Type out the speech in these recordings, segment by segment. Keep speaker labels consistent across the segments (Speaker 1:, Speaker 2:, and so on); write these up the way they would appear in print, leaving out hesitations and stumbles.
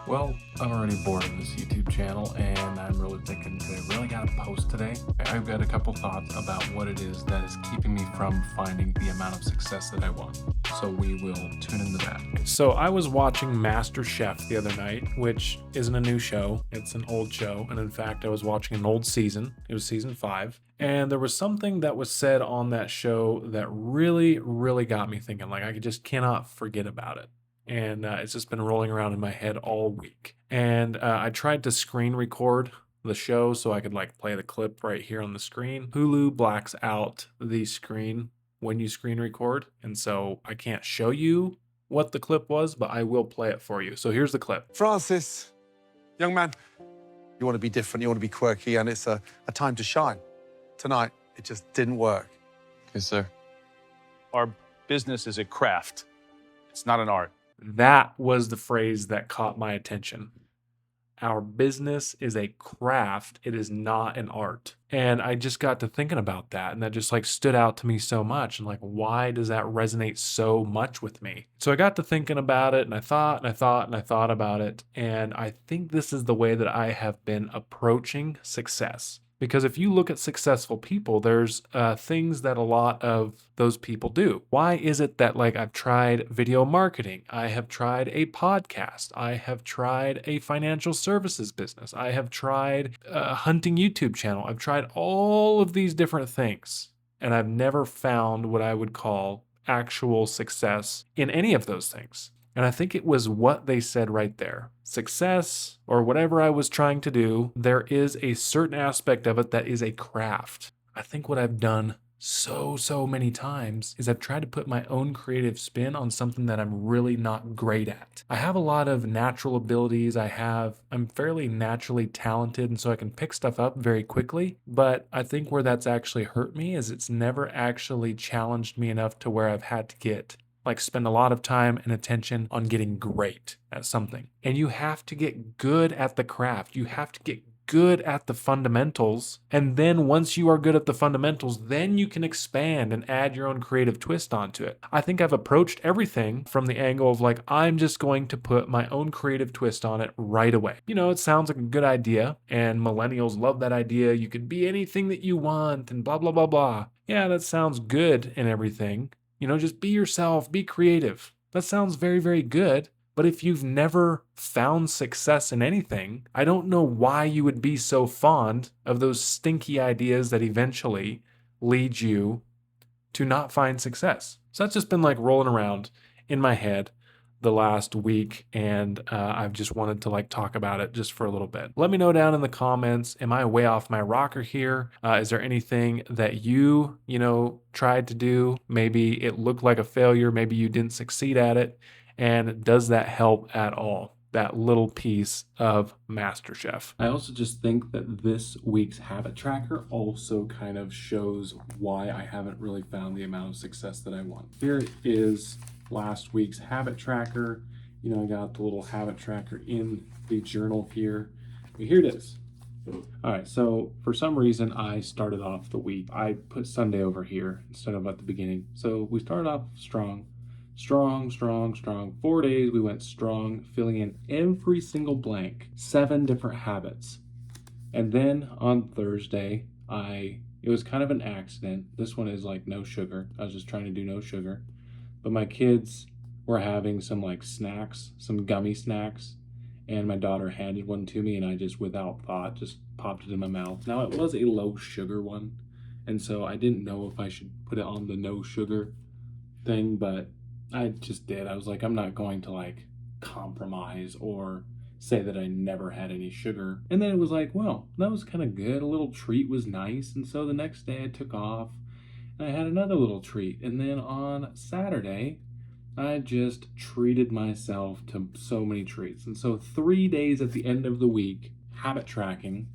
Speaker 1: Well, I'm already bored of this YouTube channel and I'm really thinking to really gotta post today. I've got a couple thoughts about what it is that is keeping me from finding the amount of success that I want. So we will tune into that.
Speaker 2: So I was watching MasterChef the other night, which isn't a new show. It's an old show. And in fact, I was watching an old season. It was season 5. And there was something that was said on that show that really got me thinking. Like, I just cannot forget about it. And it's just been rolling around in my head all week. And I tried to screen record the show so I could like play the clip right here on the screen. Hulu blacks out the screen when you screen record. And so I can't show you what the clip was, but I will play it for you. So here's the clip.
Speaker 3: Francis, young man, you want to be different, you want to be quirky, and it's a time to shine. Tonight, it just didn't work.
Speaker 4: Yes, sir. Our business is a craft. It's not an art.
Speaker 2: That was the phrase that caught my attention. Our business is a craft. It is not an art. And I just got to thinking about that. And that just like stood out to me so much. And like, why does that resonate so much with me? So I got to thinking about it and I thought about it. And I think this is the way that I have been approaching success. Because if you look at successful people, there's things that a lot of those people do. Why is it that like I've tried video marketing, I have tried a podcast, I have tried a financial services business, I have tried a hunting YouTube channel, I've tried all of these different things, and I've never found what I would call actual success in any of those things. And I think it was what they said right there. Success, or whatever I was trying to do, there is a certain aspect of it that is a craft. I think what I've done so many times is I've tried to put my own creative spin on something that I'm really not great at. I have a lot of natural abilities. I'm fairly naturally talented, and so I can pick stuff up very quickly. But I think where that's actually hurt me is it's never actually challenged me enough to where I've had to spend a lot of time and attention on getting great at something. And you have to get good at the craft. You have to get good at the fundamentals. And then once you are good at the fundamentals, then you can expand and add your own creative twist onto it. I think I've approached everything from the angle of like, I'm just going to put my own creative twist on it right away. You know, it sounds like a good idea and millennials love that idea. You can be anything that you want and blah, blah, blah, blah. Yeah, that sounds good and everything. You know, just be yourself, be creative. That sounds very good. But if you've never found success in anything, I don't know why you would be so fond of those stinky ideas that eventually lead you to not find success. So that's just been like rolling around in my head the last week, and I've just wanted to like talk about it just for a little bit. Let me know down in the comments, am I way off my rocker here? Is there anything that you tried to do? Maybe it looked like a failure, maybe you didn't succeed at it, and does that help at all? That little piece of MasterChef. I also just think that this week's habit tracker also kind of shows why I haven't really found the amount of success that I want. Here is last week's habit tracker. You know, I got the little habit tracker in the journal here. But here it is. All right, so for some reason I started off the week. I put Sunday over here instead of at the beginning. So we started off strong. 4 days we went strong, filling in every single blank, 7 different habits. And then on Thursday, it was kind of an accident. This one is like no sugar. I was just trying to do no sugar. But my kids were having some like snacks, some gummy snacks, and my daughter handed one to me and I just without thought just popped it in my mouth. Now it was a low sugar one, and so I didn't know if I should put it on the no sugar thing, but I just did. I was like, I'm not going to like compromise or say that I never had any sugar. And then it was like, well, that was kind of good. A little treat was nice. And so the next day I took off and I had another little treat. And then on Saturday, I just treated myself to so many treats. And so 3 days at the end of the week, habit tracking,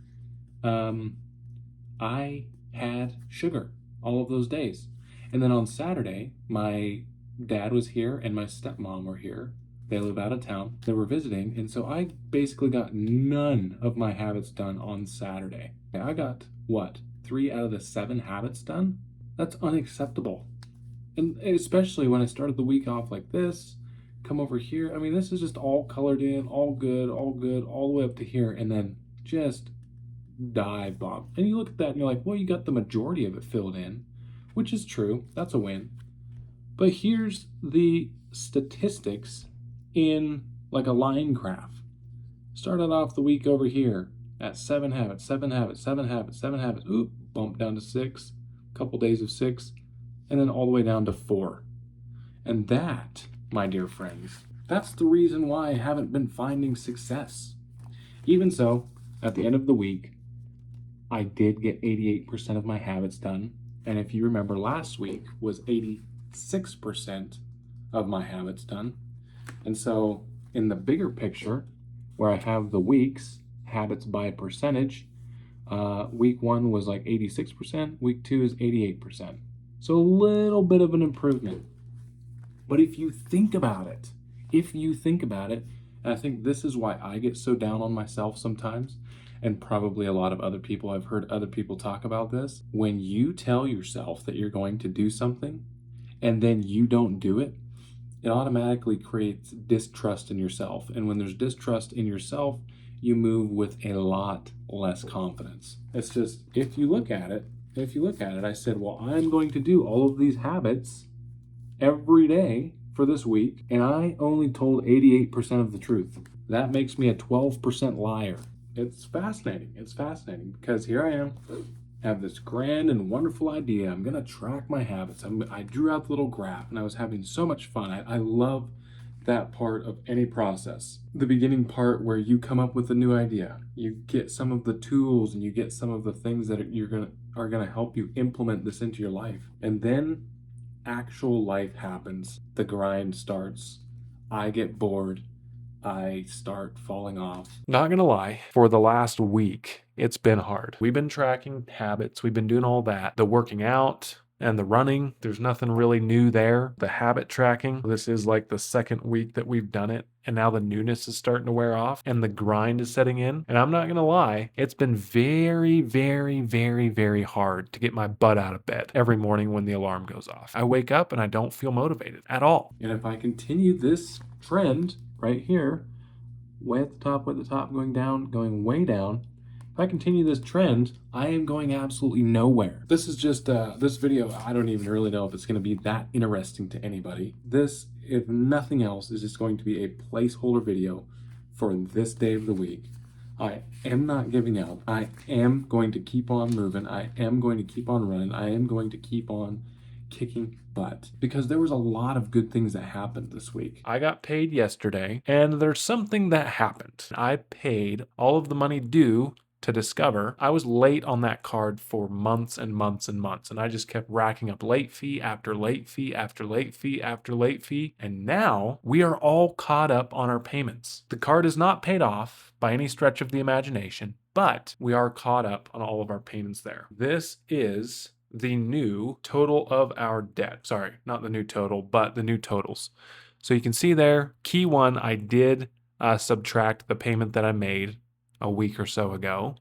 Speaker 2: I had sugar all of those days. And then on Saturday, my dad was here and my stepmom were here. They live out of town. They were visiting. And so I basically got none of my habits done on Saturday. I got, 3 out of the 7 habits done? That's unacceptable. And especially when I started the week off like this,
Speaker 1: come over here. I mean, this is just all colored in, all good, all the way up to here, and then just dive bomb. And you look at that and you're like, well, you got the majority of it filled in, which is true. That's a win. But here's the statistics in like a line graph. Started off the week over here at 7 habits, 7 habits, 7 habits, 7 habits. Oop, bump down to 6, a couple days of 6, and then all the way down to 4. And that, my dear friends, that's the reason why I haven't been finding success. Even so, at the end of the week, I did get 88% of my habits done. And if you remember, last week was 86% of my habits done. And so in the bigger picture, where I have the weeks, habits by percentage, week 1 was like 86%, week 2 is 88%. So a little bit of an improvement. But if you think about it, and I think this is why I get so down on myself sometimes, and probably a lot of other people, I've heard other people talk about this. When you tell yourself that you're going to do something and then you don't do it, it automatically creates distrust in yourself. And when there's distrust in yourself, you move with a lot less confidence. It's just, if you look at it, I said, well, I'm going to do all of these habits every day for this week, and I only told 88% of the truth. That makes me a 12% liar. It's fascinating. It's fascinating because here I am, have this grand and wonderful idea. I'm going to track my habits. I drew out the little graph and I was having so much fun. I love that part of any process. The beginning part where you come up with a new idea. You get some of the tools and you get some of the things that are going to help you implement this into your life. And then actual life happens. The grind starts. I get bored. I start falling off.
Speaker 2: Not gonna lie, for the last week, it's been hard. We've been tracking habits, we've been doing all that. The working out and the running, there's nothing really new there. The habit tracking, this is like the second week that we've done it, and now the newness is starting to wear off and the grind is setting in. And I'm not gonna lie, it's been very, very, very, very hard to get my butt out of bed every morning when the alarm goes off. I wake up and I don't feel motivated at all.
Speaker 1: And if I continue this trend right here, way at the top, going down, going way down, if I continue this trend, I am going absolutely nowhere. This is just, this video, I don't even really know if it's going to be that interesting to anybody. This, if nothing else, is just going to be a placeholder video for this day of the week. I am not giving up. I am going to keep on moving. I am going to keep on running. I am going to keep on kicking butt, because there was a lot of good things that happened this week.
Speaker 2: I got paid yesterday, and there's something that happened. I paid all of the money due to Discover. I was late on that card for months and months and months, and I just kept racking up late fee after late fee after late fee after late fee, and now we are all caught up on our payments. The card is not paid off by any stretch of the imagination, but we are caught up on all of our payments there. This is the new total of our debt. Sorry, not the new total, but the new totals. So you can see there, key one, I did subtract the payment that I made a week or so ago.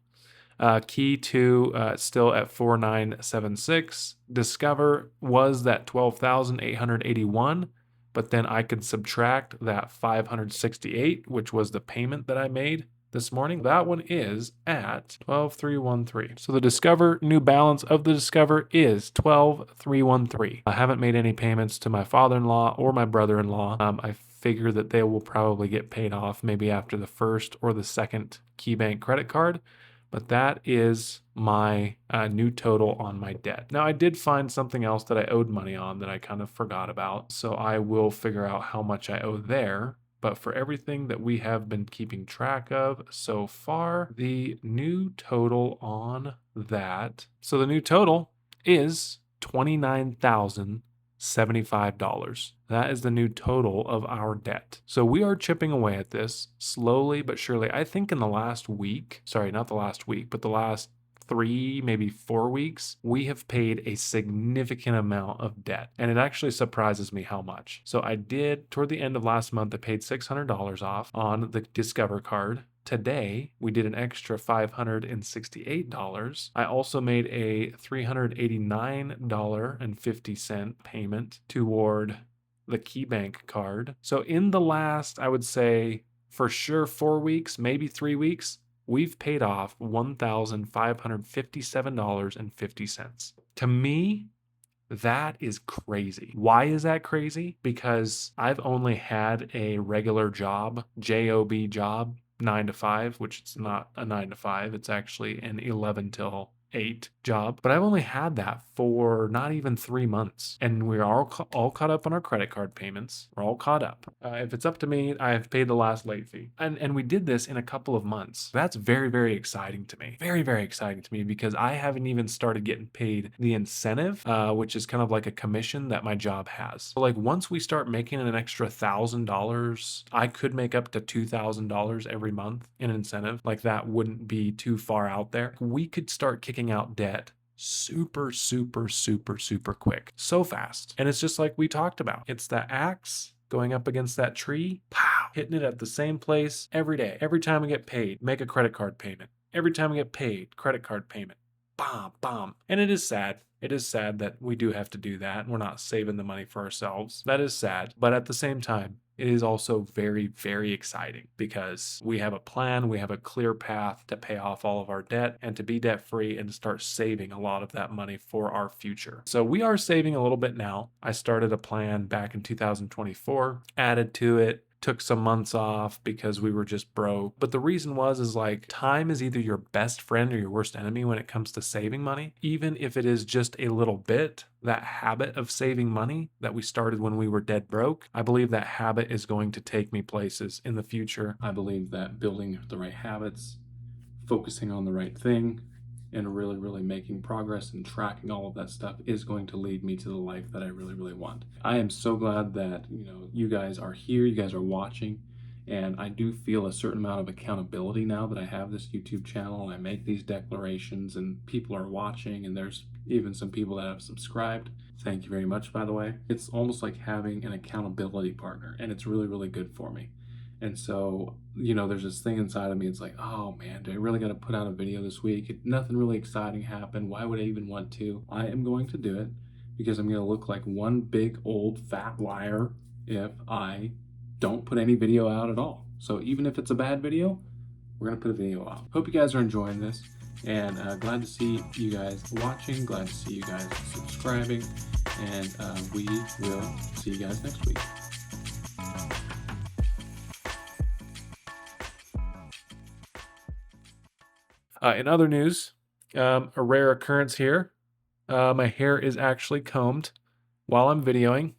Speaker 2: Key two, still at 4976. Discover was that 12,881, but then I could subtract that 568, which was the payment that I made this morning. That one is at 12,313. So the Discover new balance of the Discover is 12,313. I haven't made any payments to my father-in-law or my brother-in-law. I figure that they will probably get paid off maybe after the first or the second KeyBank credit card. But that is my new total on my debt. Now, I did find something else that I owed money on that I kind of forgot about. So I will figure out how much I owe there. But for everything that we have been keeping track of so far, the new total on that. So the new total is $29,075. That is the new total of our debt. So we are chipping away at this slowly but surely. I think in the last week, sorry, not the last week, but the last 3, maybe 4 weeks, we have paid a significant amount of debt. And it actually surprises me how much. So I did, toward the end of last month, I paid $600 off on the Discover card. Today, we did an extra $568. I also made a $389.50 payment toward the KeyBank card. So in the last, I would say for sure 4 weeks, maybe 3 weeks, we've paid off $1,557.50. To me, that is crazy. Why is that crazy? Because I've only had a regular job, job job, 9 to 5, which it's not a 9 to 5. It's actually an 11 till 8 job. But I've only had that for not even 3 months. And we're all caught up on our credit card payments. We're all caught up. If it's up to me, I have paid the last late fee. And we did this in a couple of months. That's very, very exciting to me. Very, very exciting to me because I haven't even started getting paid the incentive, which is kind of like a commission that my job has. So like once we start making an extra $1,000, I could make up to $2,000 every month in incentive. Like that wouldn't be too far out there. We could start kicking out debt super, super, super, super quick. So fast. And it's just like we talked about. It's that axe going up against that tree, pow, hitting it at the same place every day. Every time we get paid, make a credit card payment. Every time we get paid, credit card payment. Bomb, bomb. And it is sad. It is sad that we do have to do that. We're not saving the money for ourselves. That is sad. But at the same time, it is also very, very exciting because we have a plan, we have a clear path to pay off all of our debt and to be debt free and to start saving a lot of that money for our future. So we are saving a little bit now. I started a plan back in 2024, added to it, took some months off because we were just broke. But the reason is like time is either your best friend or your worst enemy when it comes to saving money. Even if it is just a little bit, that habit of saving money that we started when we were dead broke, I believe that habit is going to take me places in the future. I believe that building the right habits, focusing on the right thing, and really, really making progress and tracking all of that stuff is going to lead me to the life that I really, really want. I am so glad that, you guys are here, you guys are watching, and I do feel a certain amount of accountability now that I have this YouTube channel and I make these declarations and people are watching and there's even some people that have subscribed. Thank you very much, by the way. It's almost like having an accountability partner and it's really, really good for me. And so, there's this thing inside of me. It's like, oh man, do I really got to put out a video this week? Nothing really exciting happened. Why would I even want to? I am going to do it because I'm going to look like one big old fat liar if I don't put any video out at all. So even if it's a bad video, we're going to put a video out. Hope you guys are enjoying this and glad to see you guys watching. Glad to see you guys subscribing. And we will see you guys next week. In other news, a rare occurrence here. My hair is actually combed while I'm videoing.